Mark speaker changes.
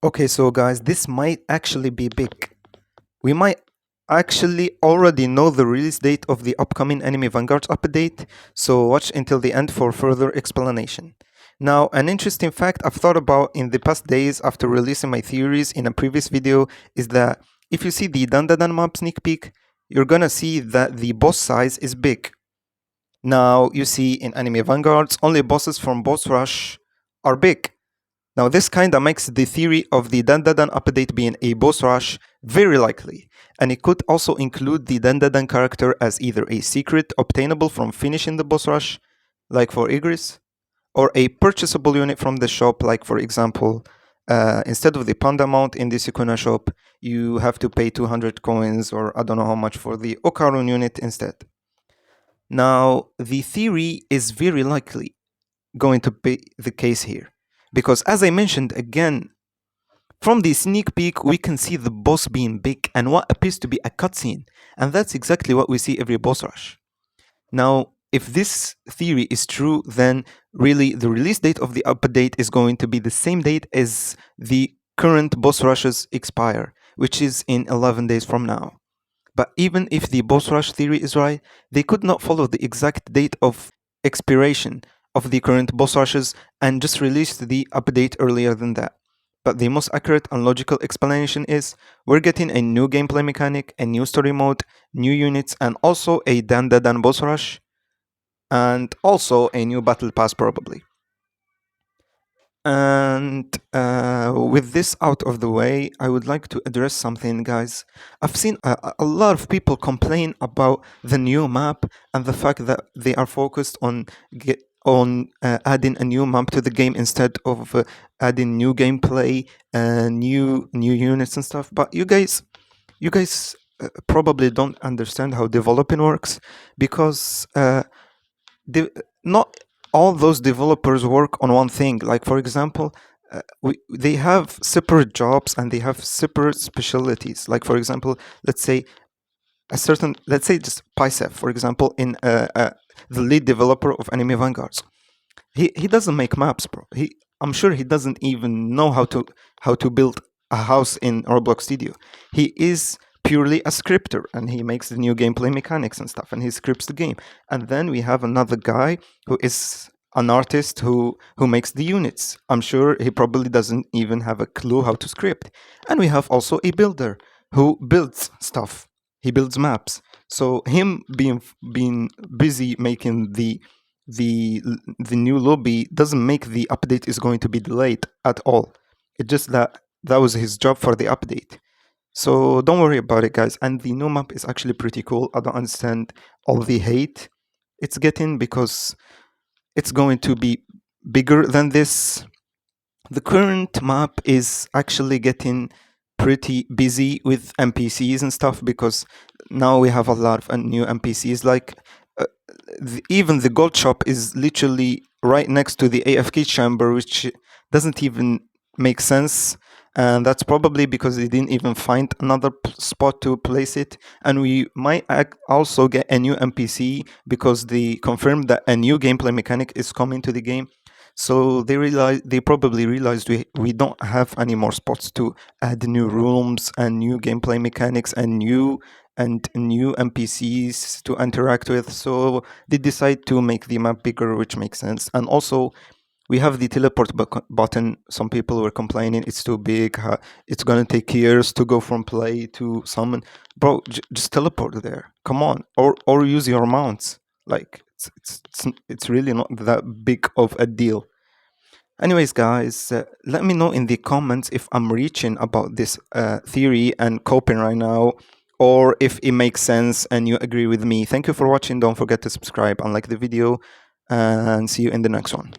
Speaker 1: Okay, so guys, this might actually be big. We might actually already know the release date of the upcoming Anime Vanguards update, so watch until the end for further explanation. Now, an interesting fact I've thought about in the past days after releasing my theories in a previous video is that if you see the Dandadan map sneak peek, you're gonna see that the boss size is big. Now, you see in Anime Vanguards, only bosses from Boss Rush are big. Now, this kinda makes the theory of the Dandadan update being a boss rush very likely, and it could also include the Dandadan character as either a secret obtainable from finishing the boss rush, like for Igris, or a purchasable unit from the shop, like for example, instead of the Panda mount in the Sukuna shop, you have to pay 200 coins or I don't know how much for the Okarun unit instead. Now, the theory is very likely going to be the case here. Because as I mentioned again, from the sneak peek, we can see the boss being big and what appears to be a cutscene. And that's exactly what we see every boss rush. Now, if this theory is true, then really the release date of the update is going to be the same date as the current boss rushes expire, which is in 11 days from now. But even if the boss rush theory is right, they could not follow the exact date of expiration of the current boss rushes and just released the update earlier than that. But the most accurate and logical explanation is we're getting a new gameplay mechanic, a new story mode, new units, and also a Dandadan boss rush, and also a new battle pass probably. And with this out of the way, I would like to address something, guys. I've seen a lot of people complain about the new map and the fact that they are focused on adding a new map to the game instead of adding new gameplay and new units and stuff. But you guys probably don't understand how developing works because not all those developers work on one thing. Like for example, they have separate jobs and they have separate specialties. Like for example, let's say just Picef, for example, in the lead developer of Anime Vanguards. He doesn't make maps, bro. I'm sure he doesn't even know how to build a house in Roblox Studio. He is purely a scripter and he makes the new gameplay mechanics and stuff and he scripts the game. And then we have another guy who is an artist who makes the units. I'm sure he probably doesn't even have a clue how to script. And we have also a builder who builds stuff. He builds maps. So him being busy making the new lobby doesn't make the update is going to be delayed at all. It's just that was his job for the update. So don't worry about it, guys. And the new map is actually pretty cool. I don't understand all the hate it's getting because it's going to be bigger than this. The current map is actually getting pretty busy with NPCs and stuff because now we have a lot of new NPCs. Like even the gold shop is literally right next to the AFK chamber, which doesn't even make sense. And that's probably because they didn't even find another spot to place it. And we might also get a new NPC because they confirmed that a new gameplay mechanic is coming to the game. So they probably realized we don't have any more spots to add new rooms and new gameplay mechanics and new NPCs to interact with. So they decide to make the map bigger, which makes sense. And also we have the teleport button. Some people were complaining it's too big. It's gonna take years to go from play to summon. Bro, just teleport there. Come on, or use your mounts. Like it's really not that big of a deal. Anyways, guys, let me know in the comments if I'm reaching about this theory and coping right now, or if it makes sense and you agree with me. Thank you for watching. Don't forget to subscribe and like the video, and see you in the next one.